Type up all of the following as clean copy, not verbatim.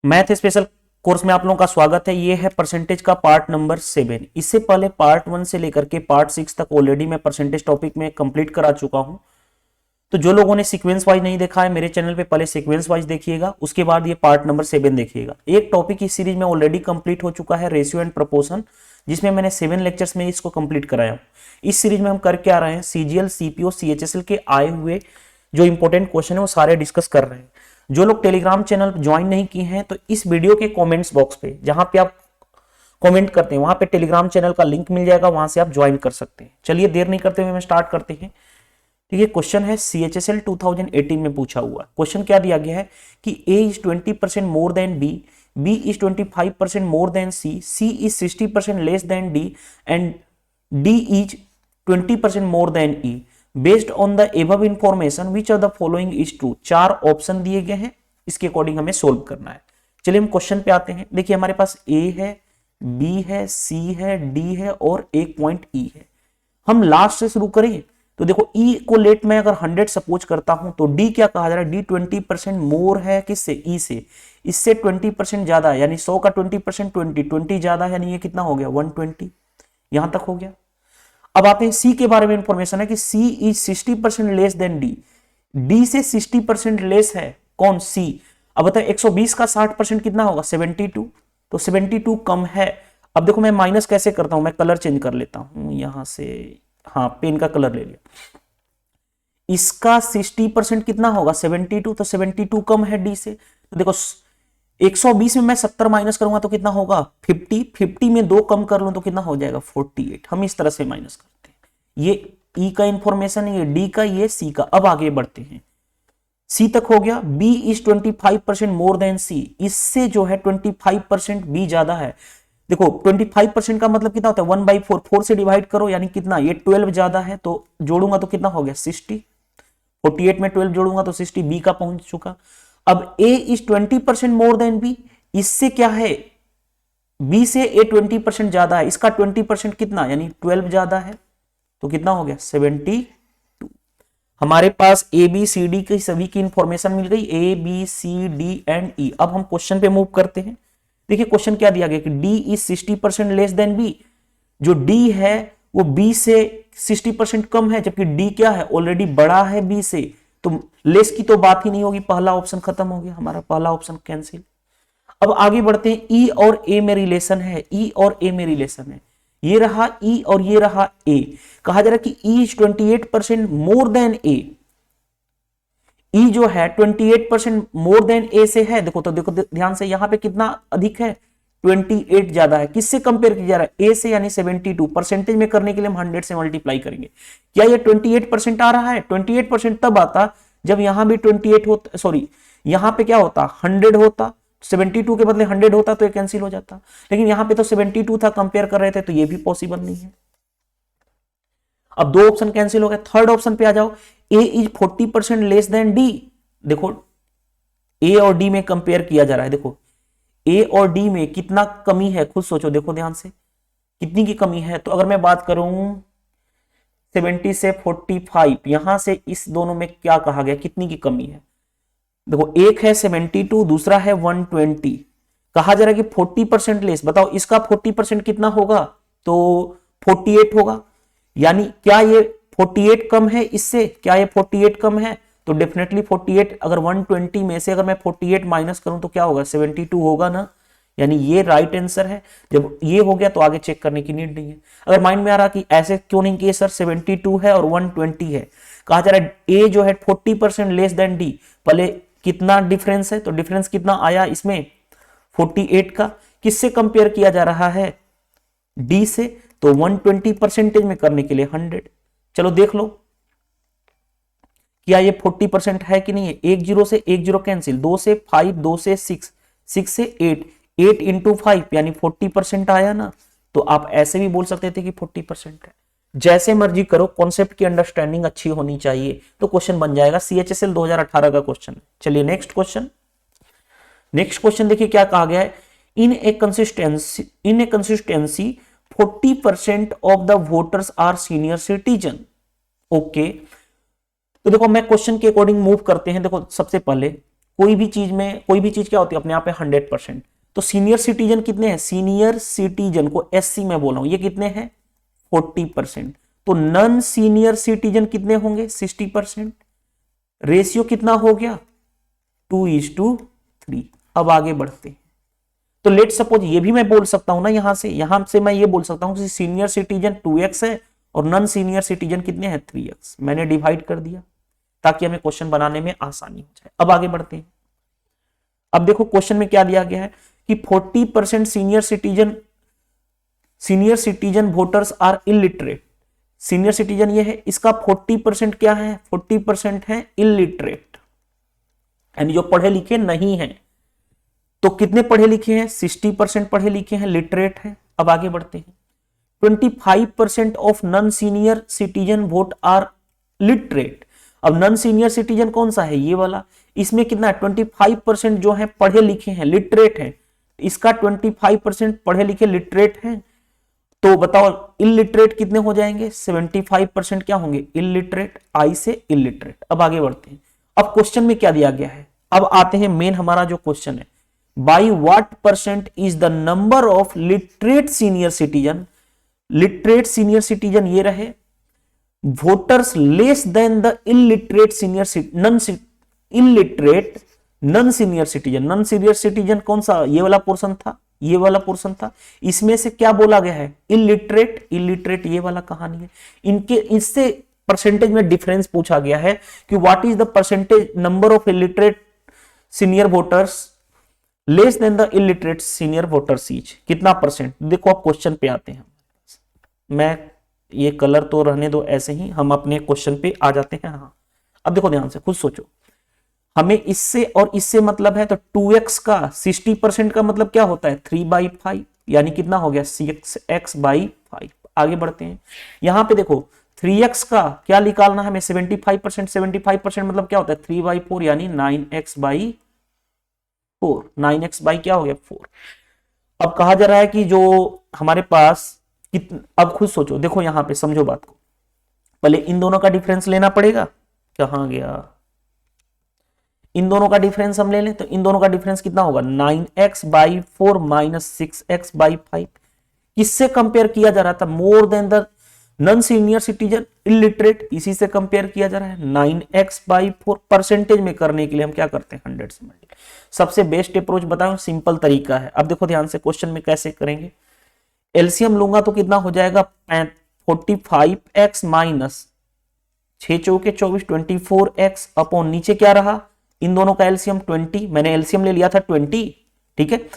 Math special course में आप लोगों का स्वागत है। ये है परसेंटेज का पार्ट नंबर 7। इससे पहले पार्ट 1 से लेकर के पार्ट 6 तक ऑलरेडी मैं परसेंटेज टॉपिक में कंप्लीट करा चुका हूं। तो जो लोगों ने सीक्वेंस वाइज नहीं देखा है मेरे चैनल पे पहले सीक्वेंस वाइज देखिएगा, उसके बाद ये पार्ट नंबर 7 देखिएगा। एक टॉपिक इस सीरीज में ऑलरेडी कंप्लीट हो चुका है, रेशियो एंड प्रोपोर्शन, जिसमें मैंने 7 लेक्चर्स में इसको कंप्लीट कराया। इस सीरीज में हम करके आ रहे हैं सीजीएल, सीपीओ, सीएचएसएल के आए हुए जो इंपॉर्टेंट क्वेश्चन है वो सारे डिस्कस कर रहे हैं। जो लोग टेलीग्राम चैनल ज्वाइन नहीं किए हैं तो इस वीडियो के कमेंट्स बॉक्स पे जहां पे आप कमेंट करते हैं वहां पे टेलीग्राम चैनल का लिंक मिल जाएगा, वहां से आप ज्वाइन कर सकते हैं। चलिए देर नहीं करते हुए हम स्टार्ट करते हैं। ठीक है, क्वेश्चन है सीएचएसएल 2018 में पूछा हुआ। क्वेश्चन क्या दिया गया है कि A is 20% more than B, B is 25% more than C, C is 60% less than D and D is 20% more than E. Based on the above information which of the following is true. 4 option दिए गए हैं, इसके according हमें solve करना है। चलिए हम question पे आते हैं। देखिए हमारे पास ए है, बी है, सी है, डी है और एक पॉइंट ई है। हम लास्ट से शुरू करें तो देखो ई को लेट में अगर 100 सपोज करता हूं तो डी क्या कहा जा रहा है, डी 20% मोर है किससे, ई से, इससे 20% ज्यादा है, यानी 100 का 20% 20 ज्यादा है, यानी ये कितना हो गया 120। यहां तक हो गया। अब आते हैं सी के बारे में इंफॉर्मेशन है कि C is 60% less than D, D से 60% लेस है कौन, सी। अब बताए 120 का 60% कितना होगा 72, तो 72 कम है। अब देखो मैं माइनस कैसे करता हूं, मैं कलर चेंज कर लेता हूं यहां से, हाँ पेन का कलर ले लिया। इसका 60% कितना होगा 72, तो 72 कम है डी से। तो देखो 120 में मैं 70 माइनस करूंगा तो कितना होगा 50, 50 में 2 कम कर लूं तो कितना हो जाएगा 48। हम इस तरह से माइनस करते हैं। ये ई का इंफॉर्मेशन है, ये डी का, ये सी का। अब आगे बढ़ते हैं, सी तक हो गया। बी इज 25% मोर देन सी, इससे जो है 25% बी ज्यादा है। देखो 25% का मतलब कितना होता है 1/4, 4 से डिवाइड करो यानी कितना, ये 12 ज्यादा है तो जोड़ूंगा तो कितना हो गया 60, 48 में 12 जोड़ूंगा तो 60, बी का पहुंच चुका। अब ए इज 20% मोर देन बी, इससे क्या है बी से ए 20% ज्यादा है, इसका 20% कितना यानी 12 ज्यादा है, तो कितना हो गया 72। हमारे पास ए बी सी डी की सभी की इंफॉर्मेशन मिल गई, A B C D and E. अब हम क्वेश्चन पे मूव करते हैं। देखिए क्वेश्चन क्या दिया गया कि D is 60% less than B, जो डी है वो बी से 60% कम है, जबकि डी क्या है ऑलरेडी बड़ा है बी से, तो लेस की तो बात ही नहीं होगी, पहला ऑप्शन खत्म हो गया, हमारा पहला ऑप्शन कैंसिल। अब आगे बढ़ते हैं, ई और ए में रिलेशन है, ई और ए में रिलेशन है, ये रहा ई और ये रहा ए। कहा जा रहा है कि ई इज 28% मोर देन ए, ई जो है 28% मोर देन ए से है। देखो तो देखो ध्यान से, यहां पे कितना अधिक है 28 ज्यादा है, किससे कंपेयर किया जा रहा है ए से, यानी 72। परसेंटेज में करने के लिए हम 100 से मल्टीप्लाई करेंगे। क्या ये 28% आ रहा है, 28% तब आता जब यहां भी 28 होता, सॉरी यहां पे क्या होता 100 होता, 72 के बदले 100 होता तो ये कैंसिल हो जाता, लेकिन यहां पे तो 72 था कंपेयर कर रहे थे तो ये भी पॉसिबल नहीं है। अब 2 ऑप्शन कैंसिल हो गए। थर्ड ऑप्शन पे आ जाओ, ए इज 40% लेस देन डी। देखो ए और डी में कंपेयर किया जा रहा है, देखो ए और डी में कितना कमी है, खुद सोचो, देखो ध्यान से कितनी की कमी है। तो अगर मैं बात करूं 70 से 45, यहां से इस दोनों में क्या कहा गया, कितनी की कमी है। देखो एक है 72, दूसरा है 120, कहा जा रहा है कि 40% लेस। बताओ इसका 40% कितना होगा, तो 48 होगा, यानी क्या ये 48 कम है इससे, क्या ये 48 कम है, तो डेफिनेटली 48। अगर 120 में से अगर मैं 48 माइनस करूं तो क्या होगा 72 होगा ना, यानी ये राइट आंसर है। जब ये हो गया तो आगे चेक करने की नीड नहीं है। अगर माइंड में आ रहा कि ऐसे क्यों नहीं किए सर, 72 है और 120 है, कहा जा रहा है ए जो है 40% लेस देन डी, पहले कितना डिफरेंस है, तो डिफरेंस कितना आया इसमें 48 का, किससे कंपेयर किया जा रहा है डी से, तो 120 परसेंटेज में करने के लिए 100। चलो देख लो क्या ये 40% है कि नहीं है। 1 0 से 1 0 कैंसिल, 2 से 5, 2 से 6, 6 से 8, 8 इंटू 5 यानी 40% आया ना। तो आप ऐसे भी बोल सकते थे कि 40% है, जैसे मर्जी करो, कॉन्सेप्ट की अंडरस्टैंडिंग अच्छी होनी चाहिए तो क्वेश्चन बन जाएगा। सीएचएसएल 2018 का क्वेश्चन। चलिए नेक्स्ट क्वेश्चन। नेक्स्ट क्वेश्चन देखिए क्या कहा गया है, in a consistency 40% of the voters are senior citizen. Okay, तो देखो मैं क्वेश्चन के अकॉर्डिंग मूव करते हैं। देखो सबसे पहले कोई भी चीज क्या होती है अपने आप में 100%। तो सीनियर सिटीजन कितने हैं, सीनियर सिटीजन को एससी में बोल रहा हूं, ये कितने हैं 40%। तो नॉन सीनियर सिटीजन कितने होंगे 60%। रेशियो कितना हो गया 2:3। अब आगे बढ़ते हैं, तो लेट सपोज ये भी मैं बोल सकता हूं ना, यहां से मैं ये बोल सकता हूं कि सीनियर सिटीजन 2x है और नॉन सीनियर सिटीजन कितने हैं 3x। मैंने डिवाइड कर दिया ताकि हमें क्वेश्चन बनाने में आसानी हो जाए। अब आगे बढ़ते हैं। अब देखो क्वेश्चन में क्या दिया गया है कि 40% senior citizen voters are illiterate. Senior citizen ये है, इसका 40% क्या है 40% है इलिटरेट, यानी जो पढ़े लिखे नहीं है। तो कितने पढ़े लिखे हैं 60% पढ़े लिखे हैं, लिटरेट है। अब आगे बढ़ते हैं। 25% of non senior citizen vote are literate. अब नॉन सीनियर सिटीजन कौन सा है, ये वाला। इसमें कितना है 25% जो है पढ़े लिखे हैं, लिटरेट है। इसका 25% पढ़े लिखे लिटरेट हैं। तो बताओ इलिटरेट कितने हो जाएंगे 75% क्या होंगे इलिटरेट, आई से इलिटरेट। अब आगे बढ़ते हैं। अब क्वेश्चन में क्या दिया गया है, अब आते हैं मेन हमारा जो क्वेश्चन है, by what percent is the number of literate senior citizen. Literate senior citizen ये रहे, voters less than the illiterate illiterate non senior citizen. Non senior citizen कौन सा, ये वाला पोर्शन था, ये वाला पोर्शन था। इसमें से क्या बोला गया है इलिटरेट, इलिटरेट ये वाला कहानी है। इनके इससे परसेंटेज में डिफरेंस पूछा गया है कि what is the percentage number of illiterate senior voters less than the illiterate senior voters each, कितना परसेंट। देखो अब क्वेश्चन पे आते हैं। मैं ये कलर तो रहने दो ऐसे ही, हम अपने क्वेश्चन पे आ जाते हैं। हाँ अब देखो ध्यान से खुद सोचो, हमें इससे और इससे मतलब है, तो 2x का 60% का मतलब क्या होता है 3/5, यानी कितना हो गया 6x/5। आगे बढ़ते हैं। यहां पे देखो 3x का क्या निकालना है हमें 75%, 75% मतलब क्या होता है 3/4, यानी 9x/4। 9x क्या हो गया 4। अब कहा जा रहा है कि जो हमारे पास अब खुद सोचो, देखो यहां पे समझो बात को, पहले इन दोनों का डिफरेंस लेना पड़ेगा। कहां गया, इन दोनों का डिफरेंस हम ले लें, तो इन दोनों का डिफरेंस कितना होगा 9x/4 माइनस 6x/5। किससे कंपेयर किया जा रहा था, more than the non senior citizen illiterate, इसी से कंपेयर किया जा रहा है। 9x/4 परसेंटेज में करने के लिए हम क्या करते हैं 100 से मल्टीप्लाई। सबसे बेस्ट अप्रोच बताऊं, सिंपल तरीका है। अब देखो ध्यान से क्वेश्चन में कैसे करेंगे, एलसीएम लूंगा तो कितना हो जाएगा 45x माइनस 6 चौके 24 24x अपॉन नीचे क्या रहा, इन दोनों का एलसीएम 20, मैंने एलसीएम ले लिया था 20, ठीक है,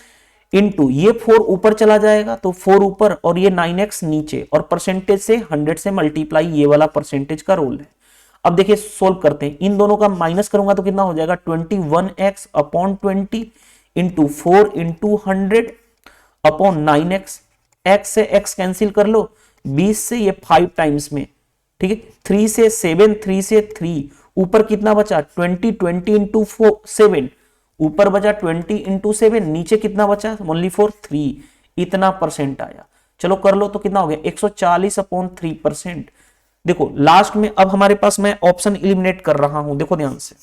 इनटू ये 4 ऊपर चला जाएगा तो 4 ऊपर और ये 9x नीचे, और परसेंटेज से 100 से मल्टीप्लाई, ये वाला परसेंटेज का रोल है। अब देखिए सोल्व करते हैं, इन दोनों का माइनस करूंगा तो कितना हो जाएगा 21x upon 20 into 4 into 100 upon 9x। x से x कैंसिल कर लो, 20 से ये 5 टाइम्स में, ठीक है, 3 से 7, 3 से 3, ऊपर कितना बचा 20, 20 इंटू 7, ऊपर बचा 20 इंटू 7, नीचे कितना बचा ओनली 4 3, इतना परसेंट आया। चलो कर लो तो कितना हो गया 140 अपॉन 3%। देखो लास्ट में अब हमारे पास मैं ऑप्शन एलिमिनेट कर रहा हूं, देखो ध्यान से,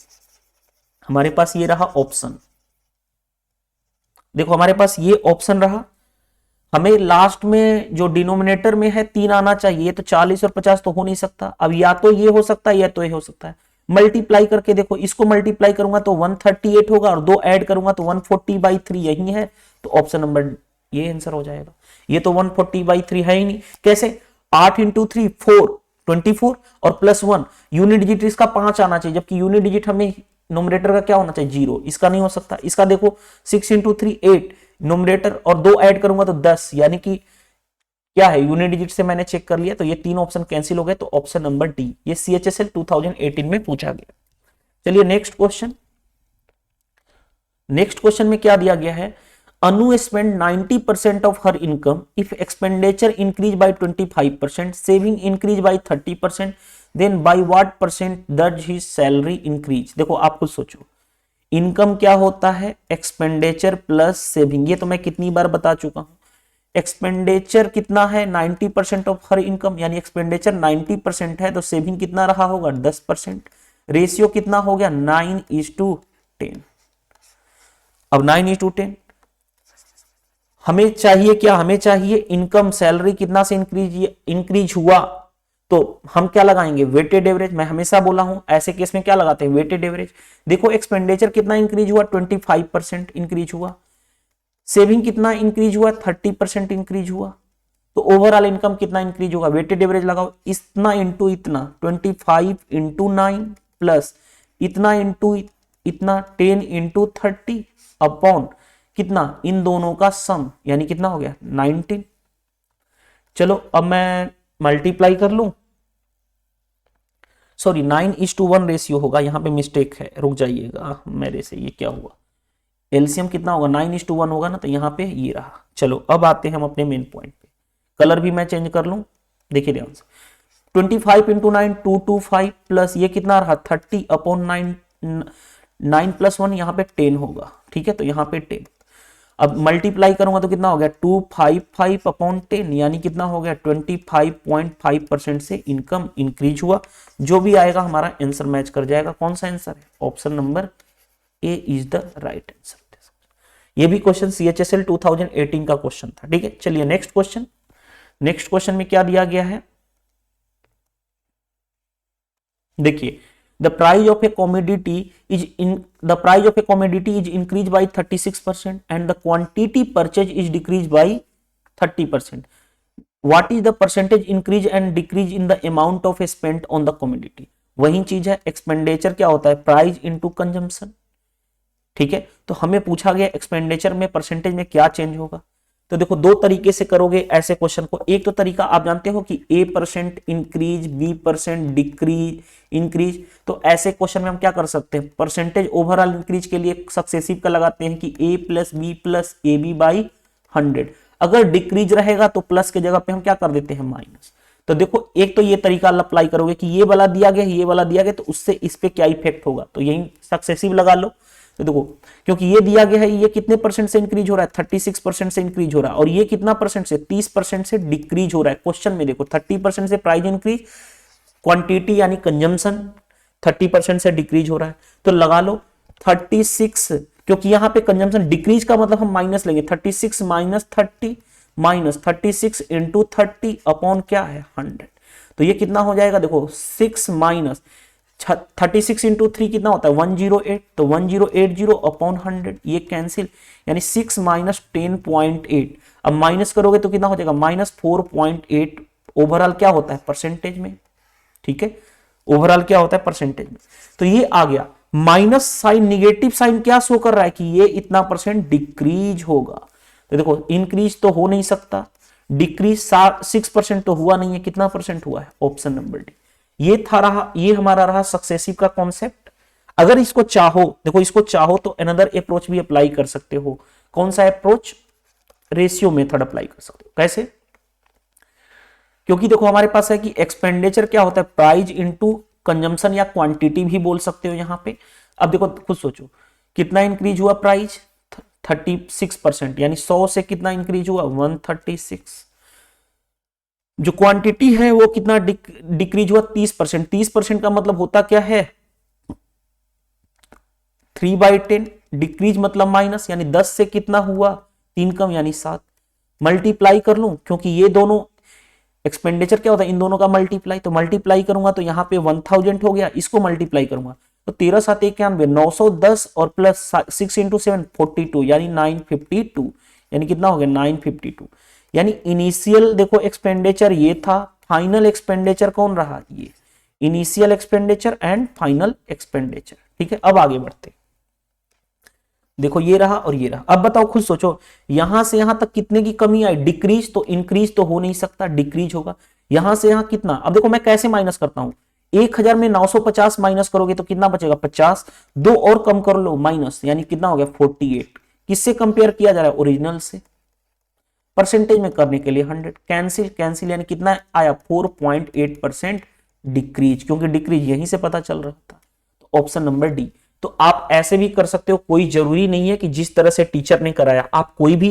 हमारे पास ये रहा ऑप्शन, देखो हमारे पास ये ऑप्शन रहा, हमें लास्ट में जो डिनोमिनेटर में है 3 आना चाहिए, तो 40 और 50 तो हो नहीं सकता। अब या तो ये हो सकता है या तो ये हो सकता है, मल्टीप्लाई करके देखो, इसको मल्टीप्लाई करूंगा तो 138 होगा और 2 ऐड करूंगा तो 140/3 यही है, तो ऑप्शन नंबर ये आंसर हो जाएगा। ये तो 140/3 है ही नहीं, कैसे 8 इंटू 3 4 24 और प्लस 1 यूनिट डिजिट इसका 5 आना चाहिए, जबकि यूनिट डिजिट हमें नोमिनेटर का क्या होना चाहिए 0, इसका नहीं हो सकता। इसका देखो 6 इंटू 3 8 नोमिनेटर और 2 ऐड करूंगा तो 10, यानी कि क्या है यूनिट डिजिट से मैंने चेक कर लिया, तो ये 3 ऑप्शन कैंसिल हो गए, तो ऑप्शन नंबर डी, ये CHSL 2018 में पूछा गया। चलिए नेक्स्ट क्वेश्चन। नेक्स्ट क्वेश्चन में क्या दिया गया है, Anu spend 90% of her income if expenditure increase by 25%, saving increase by 30%, then by what percent does his salary increase. देखो आप खुद सोचो, इनकम क्या होता है एक्सपेंडिचर प्लस सेविंग, ये तो मैं कितनी बार बता चुका हूं। एक्सपेंडिचर कितना है 90% ऑफ हर इनकम, यानी एक्सपेंडिचर 90% है, तो सेविंग कितना रहा होगा 10%। रेशियो कितना हो गया 9:10। अब 9:10 हमें चाहिए क्या, हमें चाहिए इनकम सैलरी कितना से इंक्रीज हुआ, तो हम क्या लगाएंगे, वेटेड एवरेज। मैं हमेशा बोला हूं ऐसे केस में क्या लगाते हैं, वेटेड एवरेज। देखो एक्सपेंडिचर कितना इंक्रीज हुआ, 25% इंक्रीज हुआ, सेविंग कितना इंक्रीज हुआ, 30% इंक्रीज हुआ, तो ओवरऑल इनकम कितना इंक्रीज होगा, वेटेड एवरेज लगाओ, इतना इंटू इतना 25 इंटू 9 प्लस इतना इंटू इतना 10 इंटू 30 अपॉन कितना, इन दोनों का सम, यानी कितना हो गया 19। चलो अब मैं मल्टीप्लाई कर लूं, सॉरी 9:1 रेशियो होगा, यहां पे मिस्टेक है, रुक जाइएगा मेरे से, ये क्या हुआ, एलसीएम कितना होगा 9:1 होगा ना, तो यहाँ पे ये रहा। चलो अब आते हैं हम अपने मेन पॉइंट पे, कलर भी मैं चेंज कर लूं, देखिए ध्यान से, 25 इंटू 9 225 प्लस ये कितना रहा 30 अपॉन 9, 9 प्लस 1 यहाँ पे 10 होगा, ठीक है, तो यहाँ पे 10। अब मल्टीप्लाई करूंगा तो कितना हो गया 255 अपॉन 10, यानी कितना हो गया 25.5% से इनकम इंक्रीज हुआ। जो भी आएगा हमारा आंसर मैच कर जाएगा। कौन सा आंसर है, option number A is the right answer. ये भी क्वेश्चन CHSL 2018 का क्वेश्चन था, ठीक है। चलिए नेक्स्ट क्वेश्चन, नेक्स्ट क्वेश्चन में क्या दिया गया है, देखिए the price of a commodity is increased by 36% and the quantity purchased is decreased by 30%. What is the percentage increase and decrease in the amount of spent on the commodity? वही चीज है, expenditure क्या होता है, price into consumption, ठीक है। तो हमें पूछा गया एक्सपेंडिचर में परसेंटेज में क्या चेंज होगा, तो देखो दो तरीके से करोगे ऐसे क्वेश्चन को। एक तो तरीका आप जानते हो कि A% increase, B% decrease, increase, तो ऐसे क्वेश्चन में हम क्या कर सकते हैं, परसेंटेज ओवरऑल इंक्रीज के लिए सक्सेसिव का लगाते हैं कि A plus B plus AB by 100। अगर डिक्रीज रहेगा तो प्लस के जगह पे हम क्या कर देते हैं माइनस। तो देखो एक तो ये तरीका अप्लाई करोगे कि ये वाला दिया गया, ये वाला दिया गया, तो उससे इस पे क्या इफेक्ट होगा, तो यही सक्सेसिव लगा लो। तो देखो क्योंकि ये दिया गया है, ये कितने परसेंट से इंक्रीज हो रहा है, 36% से इंक्रीज हो रहा है, और ये कितना परसेंट से, 30% से डिक्रीज हो रहा है। क्वेश्चन में देखो 30% से प्राइस इंक्रीज, क्वांटिटी यानी कंजम्पशन 30% से डिक्रीज हो रहा है, तो लगा लो 36, क्योंकि यहां पे कंजम्पशन डिक्रीज का मतलब हम माइनस लेंगे, 36 माइनस 30 माइनस 36 इंटू 30 अपॉन क्या है 100। तो ये कितना हो जाएगा, देखो 6 माइनस 36 इंटू 3 कितना होता है 108, तो 1080 अपॉन 100, ये कैंसिल, यानी 6 माइनस 10.8। अब माइनस करोगे तो कितना हो जाएगा माइनस 4.8। ओवरऑल क्या होता है परसेंटेज में, ठीक है, ओवरऑल क्या होता है परसेंटेज में। तो ये आ गया माइनस साइन, निगेटिव साइन क्या शो कर रहा है कि ये इतना परसेंट डिक्रीज होगा। तो देखो इंक्रीज तो हो नहीं सकता, डिक्रीज 6% तो हुआ नहीं है, कितना परसेंट हुआ है, ऑप्शन नंबर डी। ये था रहा, ये हमारा रहा सक्सेसिव का कॉन्सेप्ट। अगर इसको चाहो, देखो इसको चाहो तो अनदर अप्रोच भी अप्लाई कर सकते हो। कौन सा अप्रोच, रेशियो मेथड अप्लाई कर सकते हो। कैसे, क्योंकि देखो हमारे पास है कि एक्सपेंडिचर क्या होता है, प्राइस इनटू कंजम्पशन या क्वांटिटी भी बोल सकते हो यहां पे। अब देखो खुद सोचो कितना इंक्रीज हुआ प्राइस, 36%, यानी 100 से कितना इंक्रीज हुआ 136। जो क्वांटिटी है वो कितना डिक्रीज हुआ 30%। 30% का मतलब होता क्या है 3/10, डिक्रीज मतलब माइनस, यानी 10 से कितना हुआ 3 कम यानी 7। मल्टीप्लाई कर लूं, क्योंकि ये दोनों एक्सपेंडिचर क्या होता है इन दोनों का मल्टीप्लाई, तो मल्टीप्लाई करूंगा तो यहां पे 1000 हो गया, इसको मल्टीप्लाई करूंगा तो 13 7 91 910 और प्लस 6 इंटू 7 42, यानी 952, यानी कितना हो गया 952। यानी इनिशियल देखो एक्सपेंडिचर ये था, फाइनल एक्सपेंडिचर कौन रहा, ये initial expenditure and final expenditure, ठीक है। अब आगे बढ़ते, देखो ये रहा और ये रहा। अब बताओ खुद सोचो यहां से यहां तक कितने की कमी आई, डिक्रीज, तो इंक्रीज तो हो नहीं सकता, डिक्रीज होगा। यहां से यहां कितना, अब देखो मैं कैसे माइनस करता हूं, 1000 में 950 माइनस करोगे तो कितना बचेगा 50, दो और कम कर लो माइनस, यानी कितना हो गया 48। किससे कंपेयर किया जा रहा है, ओरिजिनल से। परसेंटेज में करने के लिए 100, कैंसिल कैंसिल, यानी कितना आया 4.8% डिक्रीज, क्योंकि डिक्रीज यहीं से पता चल रहा था। तो ऑप्शन नंबर डी। तो आप ऐसे भी कर सकते हो, कोई जरूरी नहीं है कि जिस तरह से टीचर ने कराया, आप कोई भी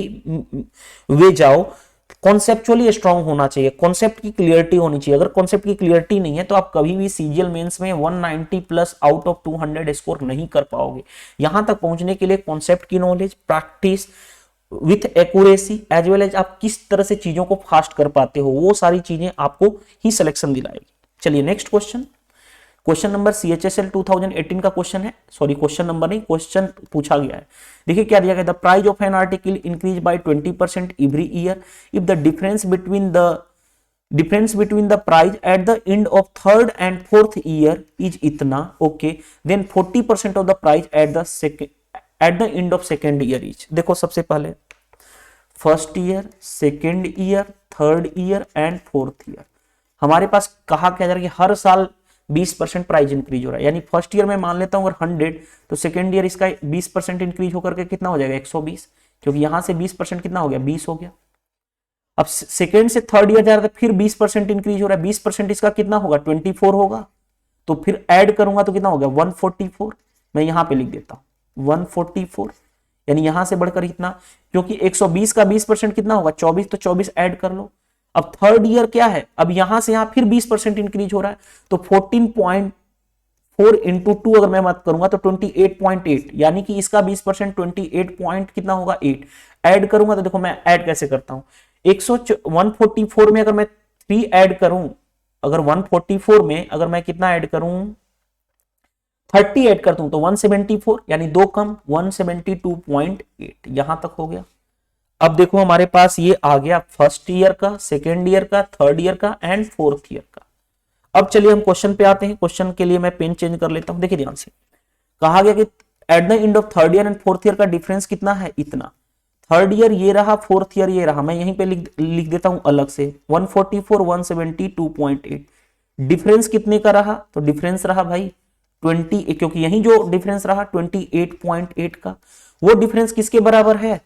वे जाओ, कॉन्सेप्चुअली स्ट्रांग होना चाहिए, कॉन्सेप्ट की क्लियरिटी होनी चाहिए। अगर कॉन्सेप्ट की क्लियरिटी नहीं है तो आप कभी भी सीजीएल मेंस में 190 प्लस आउट ऑफ 200 स्कोर नहीं कर पाओगे। यहां तक पहुंचने के लिए कॉन्सेप्ट की knowledge, practice with accuracy as well as आप किस तरह से चीजों को फास्ट कर पाते हो, वो सारी चीजें आपको ही सिलेक्शन दिलाएगी। चलिए next question, question number CHSL 2018 का क्वेश्चन है, सॉरी क्वेश्चन नंबर नहीं, क्वेश्चन पूछा गया है। देखिए क्या दिया गया, the price of an article increase by 20% every year if the difference between the price at the end of third and fourth year is इतना, okay, then 40% of the price at the end of second year is. देखो सबसे पहले first year, second year, third year and fourth year, हमारे पास कहा क्या जा रहा है कि हर साल 20% प्राइस इंक्रीज हो रहा है। यानी फर्स्ट ईयर में मान लेता हूं अगर 100, तो सेकेंड ईयर इसका 20% इंक्रीज होकर के कितना हो जाएगा 120, क्योंकि यहां से 20% कितना हो गया 20 हो गया। अब सेकेंड से थर्ड ईयर जा रहा है फिर 20% इंक्रीज हो रहा है, 20% इसका कितना होगा 24 होगा, तो फिर ऐड करूंगा तो कितना हो गया 144, मैं यहां पे लिख देता हूं 144, यानी यहां से बढ़कर इतना, क्योंकि 120 का 20% कितना होगा 24, तो 24 ऐड कर लो। अब थर्ड ईयर क्या है, अब यहां से यहां फिर 20% इंक्रीज हो रहा है, तो 14.4 इंटू 2 अगर मैं बात करूंगा तो 28.8, यानी कि इसका 20% 28 पॉइंट कितना होगा 8, ऐड करूंगा तो देखो मैं ऐड कैसे करता हूं, 144 में अगर मैं 3 ऐड करूं, अगर 144 में अगर मैं कितना ऐड करूं 30 ऐड करता हूं तो 174, यानी 2 कम 172.8, यहां तक हो गया। अब देखो हमारे पास ये आ गया फर्स्ट ईयर का, सेकेंड ईयर का, थर्ड ईयर का एंड फोर्थ ईयर का। अब चलिए हम क्वेश्चन पे आते हैं, क्वेश्चन के लिए मैं पेन चेंज कर लेता हूं। देखिए ध्यान से, कहा गया कि eight the end of third year and fourth year का डिफरेंस कितना है इतना, थर्ड ईयर ये रहा, फोर्थ ईयर ये रहा, मैं यहीं पे लिख देता हूं अलग से 144 172.8, डिफरेंस कितने का रहा, तो डिफरेंस रहा भाई 20, क्योंकि यही जो डिफरेंस रहा 28.8 का, वो डिफरेंस किसके बराबर है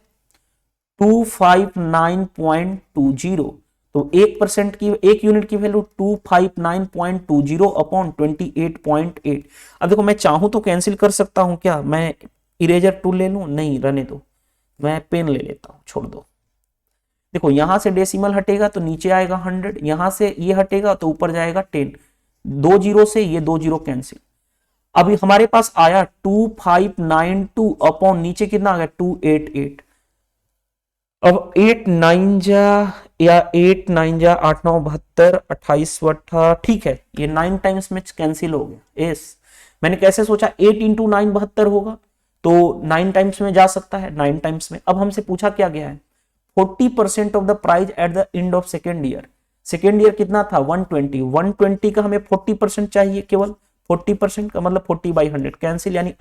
259.20, तो 1% की, 1 यूनिट की वैल्यू 259.20 अपॉन 28.8। अब देखो मैं चाहूं तो कैंसिल कर सकता हूं क्या, मैं इरेजर टूल ले लूं, नहीं रहने दो, मैं पेन ले लेता हूं, छोड़ दो। देखो यहां से डेसिमल हटेगा तो नीचे आएगा 100, यहां से ये हटेगा तो ऊपर जाएगा 10, 2 जीरो से ये 2 जीरो कैंसिल। अभी हमारे पास आया 2592 अपॉन नीचे कितना आ गया 288। अब 8 9 जा या 8 9 जा 8 9 72 28 28, ठीक है, ये 9 टाइम्स में कैंसिल हो गया। यस, मैंने कैसे सोचा 8 इंटू 9 72 होगा, तो 9 टाइम्स में जा सकता है, 9 टाइम्स में। अब हमसे पूछा क्या गया है 40% of the price at the end of second year, second year कितना था 120, 120 का हमें 40% चाहिए, केवल 40% का मतलब 40/100 कैंसिल, यानी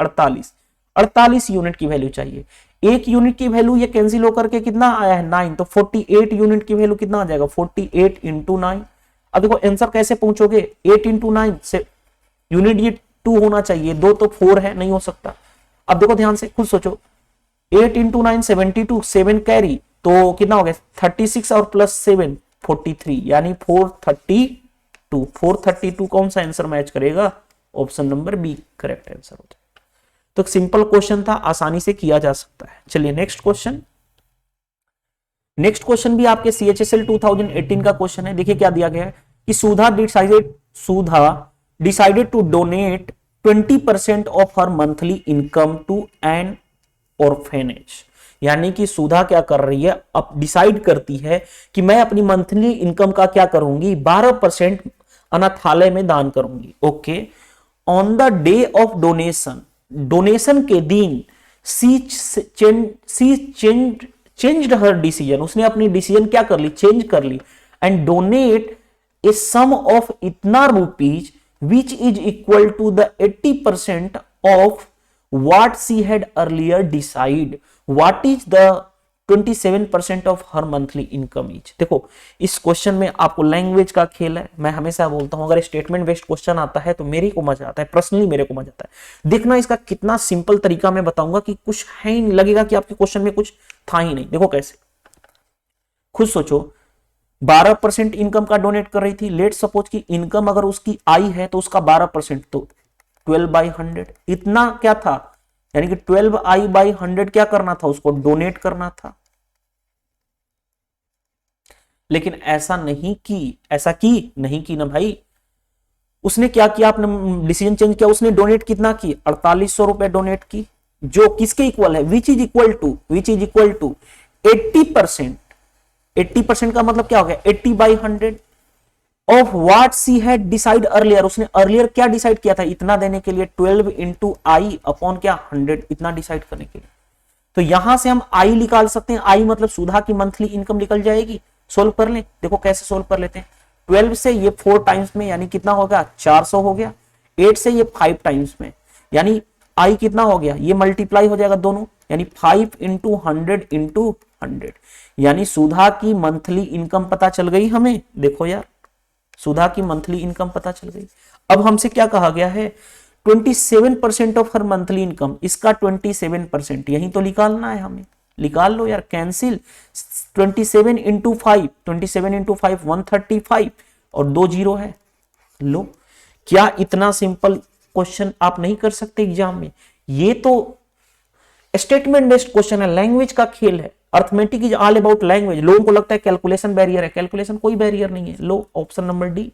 48 यूनिट की वैल्यू चाहिए। 1 यूनिट की वैल्यू ये कैंसिल होकर के कितना आया है 9, तो 48 यूनिट की वैल्यू कितना आ जाएगा 48 इंटू 9। अब देखो आंसर कैसे पहुंचोगे, 8 इंटू 9 से यूनिट ये 2 होना चाहिए, 2 तो 4 है, नहीं हो सकता। अब देखो ध्यान से खुद सोचो, 8 इंटू 9 72, 7 कैरी, तो कितना हो गया 36 और प्लस 7 43, यानी 432। 432 कौन सा आंसर मैच करेगा, option number B correct answer हो जाएगा। तो सिंपल क्वेश्चन था, आसानी से किया जा सकता है। चलिए नेक्स्ट क्वेश्चन, नेक्स्ट क्वेश्चन भी आपके सीएचएसएल 2018 का क्वेश्चन है। देखिए क्या दिया गया है कि Sudha decided to donate 20% of her monthly income to an orphanage, यानी कि सुधा क्या कर रही है, अब डिसाइड करती है कि मैं अपनी मंथली इनकम का क्या करूंगी 12% अनाथालय में दान करूंगी। Okay, on the day of donation, donation के दिन सी चेंज्ड हर डिसीजन, उसने अपनी डिसीजन क्या कर ली चेंज कर ली, and donate a sum of इतना rupees which is equal to the 80% of what she had earlier decide, what is the 27% of her monthly income is। देखो इस क्वेश्चन में आपको लैंग्वेज का खेल है, मैं हमेशा बोलता हूं अगर स्टेटमेंट बेस्ड क्वेश्चन आता है तो मेरे को मजा आता है, पर्सनली मेरे को मजा आता है। देखना इसका कितना सिंपल तरीका मैं बताऊंगा कि कुछ है ही नहीं, लगेगा कि आपके क्वेश्चन में कुछ था ही नहीं। देखो कैसे, खुद सोचो 12% इनकम का डोनेट कर रही थी, लेट सपोज की इनकम अगर उसकी आई है तो उसका 12%, तो 12/100 इतना क्या था, यानी कि 12i/100 क्या करना था, उसको डोनेट करना था। लेकिन ऐसा नहीं की ना भाई। उसने क्या किया, आपने डिसीजन चेंज किया, उसने डोनेट कितना की, 4800 रुपए डोनेट की, जो किसके इक्वल है, विच इज इक्वल टू 80%। 80% का मतलब क्या हो गया, 80/100 of what she had decide earlier. उसने अर्लियर क्या डिसाइड किया था, इतना देने के लिए 12 इंटू आई अपॉन क्या 100, इतना डिसाइड करने के लिए। तो यहां से हम आई निकाल सकते हैं, आई मतलब सुधा की मंथली इनकम निकल जाएगी। सोल्व कर लें, देखो कैसे सोल्व कर लेते हैं। 12 से ये 4 टाइम्स में यानी कितना हो गया, 400 हो गया। 8 से ये 5 टाइम्स में यानी आई कितना हो गया, ये मल्टीप्लाई हो जाएगा दोनों, यानी 5 इंटू 100 इंटू 100, यानी सुधा की मंथली इनकम पता चल गई हमें। देखो यार, सुधा की मंथली इनकम पता चल गई। अब हमसे क्या कहा गया है, 27% ऑफ हर मंथली इनकम, इसका 27% यही तो निकालना है हमें। निकाल लो यार, कैंसिल 27 इंटू 5, 27 इंटू 5 135 और 2 जीरो है। लो, क्या इतना सिंपल क्वेश्चन आप नहीं कर सकते एग्जाम में? ये तो स्टेटमेंट बेस्ड क्वेश्चन है, लैंग्वेज का खेल है। Arithmetic is all about language. लोगों को लगता है कैलकुलेशन बैरियर है, कैलकुलेशन कोई बैरियर नहीं है। लो, ऑप्शन नंबर डी।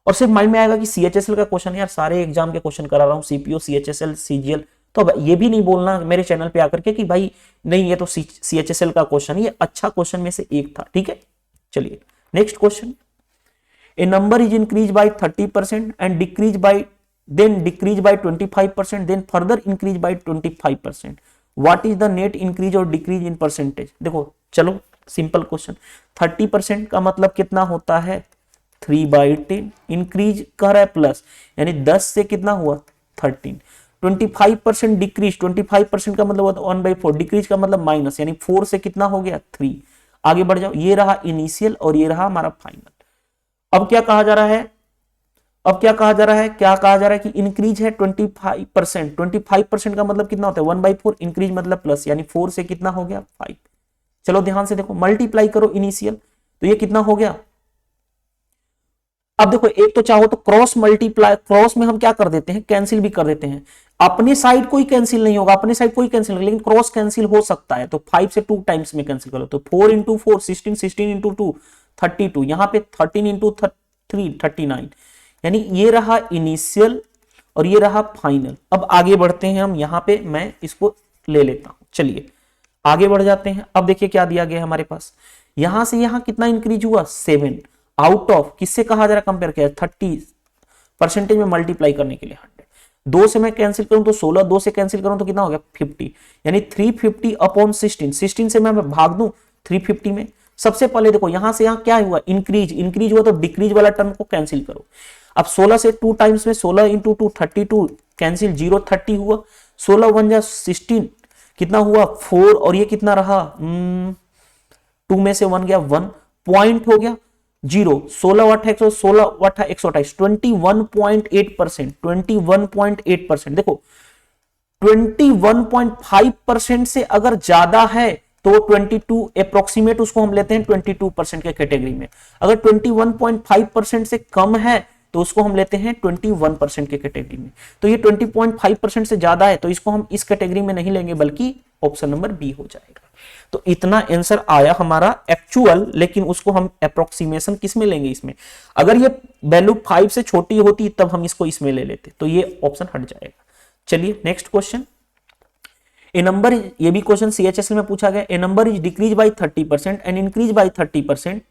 और सिर्फ माइंड में आएगा कि सीएचएसएल का क्वेश्चन, यार सारे एग्जाम के क्वेश्चन करा रहा हूं, सीपीओ, सीएचएसएल, सीजीएल, तो अब ये भी नहीं बोलना मेरे चैनल पे आकर के कि भाई नहीं ये तो सीएचएसएल का क्वेश्चन, ये अच्छा क्वेश्चन में से एक था। ठीक है, चलिए next question. A number is increase by 30% and decrease by then decrease by 25%, then further increase by 25%. What is the net increase or decrease in percentage? देखो चलो सिंपल क्वेश्चन, 30% का मतलब कितना होता है, 3/10। इंक्रीज कह रहा है प्लस, यानी 10 से कितना हुआ 13। 25% डिक्रीज, 25% का मतलब होता है 1/4। डिक्रीज का मतलब माइनस, यानी 4 से कितना हो गया 3। आगे बढ़ जाओ, ये रहा इनिशियल और ये रहा हमारा फाइनल। अब क्या कहा जा रहा है, क्या कहा जा रहा है कि इंक्रीज है 25%। 25% का मतलब कितना होता है 1/4, इंक्रीज मतलब प्लस, यानी 4 से कितना हो गया 5। चलो ध्यान से देखो, मल्टीप्लाई करो इनिशियल, तो ये कितना हो गया। अब देखो, एक तो चाहो तो क्रॉस मल्टीप्लाई, क्रॉस में हम क्या कर देते हैं, कैंसिल भी कर देते हैं। अपने साइड कोई कैंसिल नहीं होगा, अपने साइड कोई कैंसिल नहीं, लेकिन क्रॉस कैंसिल हो सकता है। तो 5 से 2 टाइम्स में कैंसिल करो, तो 4 इंटू 4 16, 16 इंटू 2 32, यहां पे 13 इंटू 3 39, यानी ये रहा इनिशियल और ये रहा फाइनल। अब आगे बढ़ते हैं हम, यहां पे मैं इसको ले लेता हूं। चलिए आगे बढ़ जाते हैं। अब देखिए क्या दिया गया हमारे पास, यहां से यहां कितना इंक्रीज हुआ 7, आउट ऑफ किससे कहा जा रहा, कंपेयर किया 30% में मल्टीप्लाई करने के लिए 100। 2 से मैं कैंसिल करूं तो 16, 2 से कैंसिल करूं तो कितना हो गया 50, यानी 350 अपॉन 16। 16 से मैं भाग दूं 350 में। सबसे पहले देखो यहां से यहां क्या हुआ, इंक्रीज हुआ, तो डिक्रीज वाला टर्म को कैंसिल करो। अब 16 से 2 टाइम्स में 16 इंटू 2 32, कैंसिल 0 30 हुआ। 16 1 जा 16, कितना हुआ 4, और ये कितना रहा 2 में से 1 गया 1, पॉइंट हो गया 0। 16 वाट 16 वाट 128, 21.8%। 21.8%, देखो 21.5% से अगर ज्यादा है तो 22 अप्रोक्सीमेट, उसको हम लेते हैं 22% के कैटेगरी में। अगर 21.5% से कम है तो उसको हम लेते हैं 21% के कैटेगरी में। तो ये 20.5% से ज्यादा है, तो इसको हम इस कैटेगरी में नहीं लेंगे, बल्कि ऑप्शन नंबर बी हो जाएगा। तो इतना आंसर आया हमारा एक्चुअल, लेकिन उसको हम अप्रोक्सीमेशन किस में लेंगे, इसमें। अगर ये वैल्यू 5 से छोटी होती तब हम इसको इसमें ले लेते, तो ये ऑप्शन हट जाएगा। चलिए नेक्स्ट क्वेश्चन। ए नंबर, ये भी क्वेश्चन सीएचएसएल में पूछा गया। A number is decrease by 30% and increase by 30%,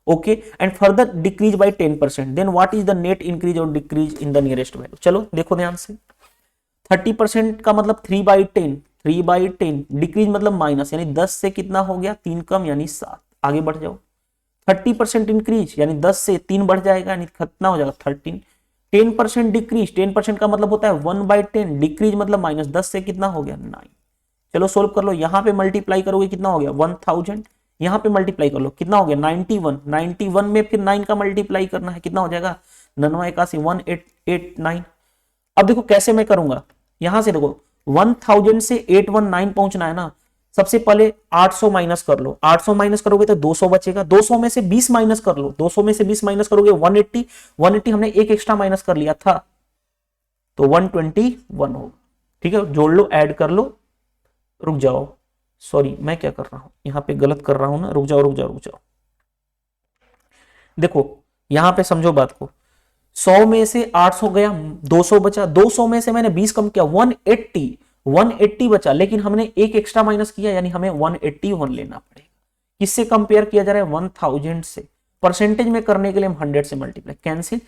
okay, and further decrease by 10%, then what is the net increase और decrease in the nearest value. चलो देखो ध्यान से, 30% का मतलब 3/10, 3/10, डिक्रीज मतलब माइनस, यानी 10 से कितना हो गया 3 कम, यानी 7। आगे बढ़ जाओ, 30% इंक्रीज यानी 10 से 3 बढ़ जाएगा, यानी कितना हो जाएगा 13। 10% डिक्रीज, 10% का मतलब होता है 1/10, डिक्रीज मतलब माइनस, 10 से कितना हो गया 9। चलो सोल्व कर लो, यहां पे मल्टीप्लाई करोगे कितना हो गया 1000, यहां पे मल्टीप्लाई कर लो कितना हो गया 91, 91 में फिर 9 का मल्टीप्लाई करना है, कितना हो जाएगा 9981 1889। अब देखो कैसे मैं करूंगा, यहां से देखो 1000 से 819 पहुंचना है ना। सबसे पहले 800 माइनस कर लो, 800 माइनस करोगे तो 200 बचेगा, 200 में से 20 माइनस कर लो, 200 में से 20 माइनस करोगे 180, 180 हमने एक एक्स्ट्रा माइनस कर लिया था तो 121 होगा। ठीक है, जोड़ लो, ऐड कर लो। रुक जाओ, सॉरी मैं क्या कर रहा हूं, यहां पे गलत कर रहा हूं ना, रुक जाओ। देखो यहां पे समझो बात को, 100 में से 800 गया, 200 बचा, 200 में से मैंने 20 कम किया, 180 बचा, लेकिन हमने एक एक्स्ट्रा माइनस किया, यानी हमें 181 लेना पड़ेगा। किससे कंपेयर किया जा रहा है? 1000 से। परसेंटेज में करने के लिए हम 100 से मल्टीप्लाई, कैंसिल,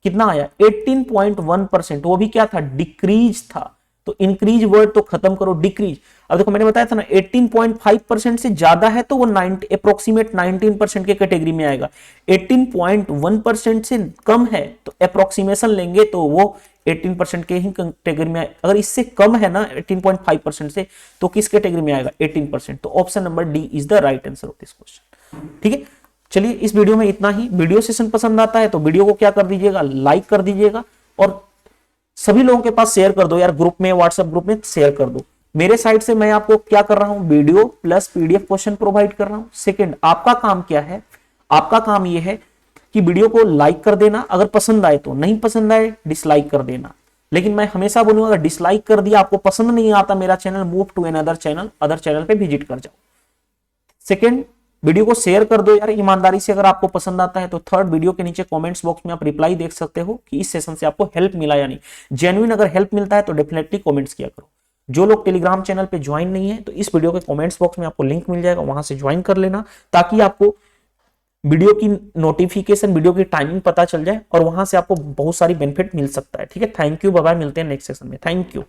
कितना आया? 18.1%। वो भी क्या था? डिक्रीज था। तो इंक्रीज वर्ड तो खत्म करो, डिक्रीज। अब देखो मैंने बताया था ना 18.5% से ज्यादा है तो वो अप्रोक्सीमेट 19% के कैटेगरी में आएगा। 18.1% से कम है तो अप्रोक्सीमेशन लेंगे तो वो 18% के ही कैटेगरी में आएगा। अगर इससे कम है ना 18.5% से तो किस कैटेगरी में आएगा? 18%। तो option number D is the right answer of this question. ठीक है, चलिए इस वीडियो में इतना ही। वीडियो सेशन पसंद आता है तो वीडियो को क्या कर दीजिएगा? लाइक कर दीजिएगा और सभी लोगों के पास शेयर कर दो यार, ग्रुप में, व्हाट्सएप ग्रुप में शेयर कर दो। मेरे साइड से मैं आपको क्या कर रहा हूं? Video plus PDF question provide कर रहा हूं। सेकंड, आपका काम क्या है? आपका काम यह है कि वीडियो को लाइक कर देना, अगर पसंद आए तो, नहीं पसंद आए डिसलाइक कर देना। लेकिन मैं हमेशा बोलूंगा अगर डिसलाइक कर दिया, आपको पसंद नहीं आता मेरा channel, move to another channel, other channel पे विजिट कर जाओ। सेकंड, वीडियो को शेयर कर दो यार ईमानदारी से अगर आपको पसंद आता है तो। थर्ड, वीडियो के नीचे कमेंट्स बॉक्स में आप रिप्लाई देख सकते हो कि इस सेशन से आपको हेल्प मिला या नहीं। जेन्युइन अगर हेल्प मिलता है तो डेफिनेटली कमेंट्स किया करो। जो लोग टेलीग्राम चैनल पे ज्वाइन नहीं है तो इस वीडियो के कमेंट्स बॉक्स में आपको लिंक मिल जाएगा, वहां से ज्वाइन कर लेना ताकि आपको वीडियो की नोटिफिकेशन, वीडियो की टाइमिंग पता चल जाए और वहां से आपको बहुत सारी बेनिफिट मिल सकता है। ठीक है, थैंक यू, बाय बाय, मिलते हैं नेक्स्ट सेशन में। Thank you.